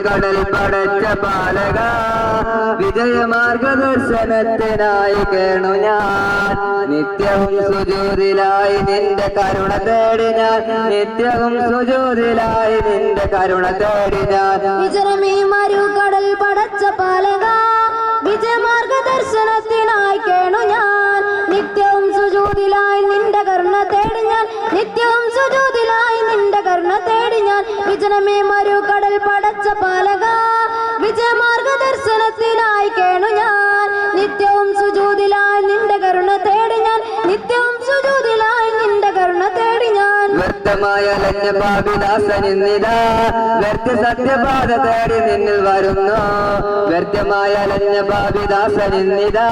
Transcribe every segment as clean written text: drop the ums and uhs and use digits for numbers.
കടൽ പടച്ച പാലക വിജയമാർഗദർശനത്തിനായി കേണു ഞാൻ നിത്യവും സുജൂദിലായി നിന്റെ കരുണ തേടി ഞാൻ നിത്യവും സുജൂദിലായി നിന്റെ കരുണ തേടി ഞാൻ വിജയമേ മരുകടൽ പടച്ച പാലക വിജയമാർഗദർശനത്തിനായി കേണു ഞാൻ നിത്യവും സുജൂദിലായി നിന്റെ കരുണ തേടി ഞാൻ നിത്യവും സുജൂദിലായി നിന്റെ കരുണ തേടി ഞാൻ വിജയമേ മരുകടൽ പടച്ച പാലക വിജയമാർഗദർശനത്തിനായി കേണു ഞാൻ നിത്യവും സുജൂദിലായി നിന്റെ കരുണ തേടി ഞാൻ നിത്യവും സുജൂദിലായി നിന്റെ കരുണ തേടി ഞാൻ വ്യക്തമായ ലജ്ഞ പാപിദാസനിന്നിതാ വ്യർത്ഥ സത്യപാത തേടി നിന്നിൽ വരുന്നു വ്യർത്ഥമായ ലജ്ഞ പാപിദാസനിന്നിതാ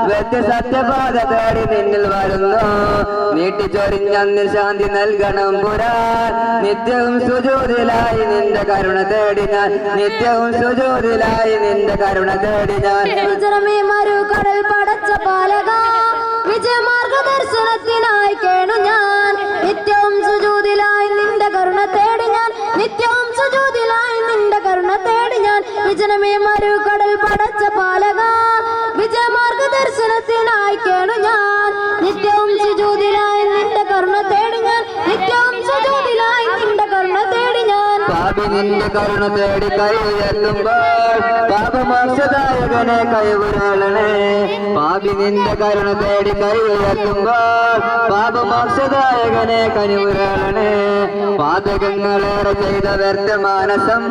വ്യർത്ഥ സത്യപാത തേടി നിന്നിൽ വരുന്നു നീട്ടിച്ചൊരിഞ്ഞന്നിൽ ശാന്തി നൽകണം പുരാൻ നിത്യവും സുജൂദിലായി നിന്റെ കരുണ തേടി ഞാൻ നിത്യവും സുജൂദിലായി നിന്റെ കരുണ തേടി ഞാൻ വിജയമേ മരുകടൽ പടച്ച പാലക വിജയമാർഗദർശനത്തിനായി കേണു ഞാൻ നിത്യവും സുജൂദിലായി നിന്റെ കരുണ തേടി ഞാൻ നിത്യവും സുജൂദിലായി നിന്റെ കരുണ തേടി ഞാൻ വിജയമേ മരുകടൽ പടച്ച പാലക വിജയമാർഗദർശനത്തിനായി കേണു ഞാൻ നിത്യവും സുജൂദിലായി നിന്റെ കരുണ തേടി ഞാൻ നിത്യവും സുജൂദിലായി നിന്റെ കരുണ തേടി ഞാൻ പാപി നിന്റെ കരുണ തേടി കൈ ഉയർത്തുമ്പോൾ പാപമോക്ഷദായകനെ കൈവുരാളണേ പാപി നിന്റെ കരുണ തേടി കൈ ഉയർത്തുമ്പോൾ പാപമോക്ഷദായകനെ കനിവുരാളണേ പാതകങ്ങളേറെ ചെയ്ത വ്യർത്ഥ മാനസം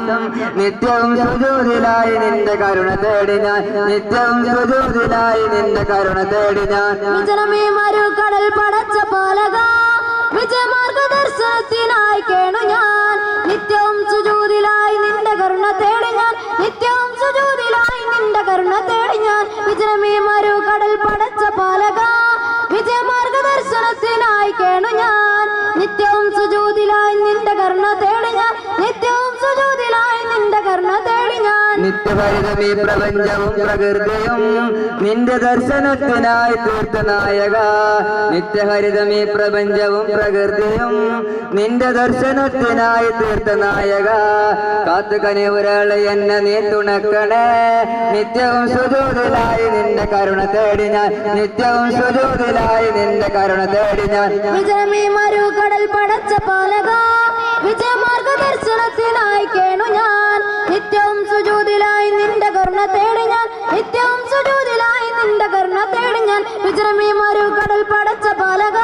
നിത്യവും സുജൂദിലായി നിന്റെ കരുണ തേടി ഞാൻ നിത്യവും സുജൂദിലായി നിന്റെ കരുണ തേടി ഞാൻ വിജയമേ മരുകടൽ പടച്ച പാലക വിജയമാർഗദർശനത്തിനായി കേണു ഞാൻ നിത്യവും സുജൂദിലായി നിന്റെ കരുണ തേടി ഞാൻ നിത്യവും സുജൂദിലായി നിന്റെ കരുണ തേടി ഞാൻ വിജയമേ മരുകടൽ പടച്ച പാലക വിജയമാർഗദർശനത്തിനായി കേണു ഞാൻ നിത്യവും സുജൂദിലായി നിന്റെ കരുണ തേടി ഞാൻ നിത്യവും സുജൂദിലായി നിന്റെ കരുണ തേടി ഞാൻ നിത്യഭരിതം ഈ പ്രപഞ്ചവും പ്രകൃതിയും നിന്റെ ദർശനത്തിനായി തീർത്ത നായക നിത്യഹരിതം ഈ പ്രപഞ്ചവും പ്രകൃതിയും നിന്റെ ദർശനത്തിനായി തീർത്ത നായക കാത്തു കനിവുരാളെ എന്നെ നീ തുണക്കണേ നിത്യവും സുജൂദിലായി നിന്റെ കരുണ തേടി ഞാൻ നിത്യവും സുജൂദിലായി നിന്റെ കരുണ തേടി ഞാൻ വിജയമേ മരുകടൽ പടച്ച പാലക വിജയമാർഗദർശനത്തിനായി കേണു ഞാൻ നിത്യവും സുജൂദിലായി നിന്റെ കരുണ തേടി ഞാൻ നിത്യവും സുജൂദിലായി നിന്റെ കരുണ തേടി ഞാൻ വിജയമേ മരുകടൽ പടച്ച പാലക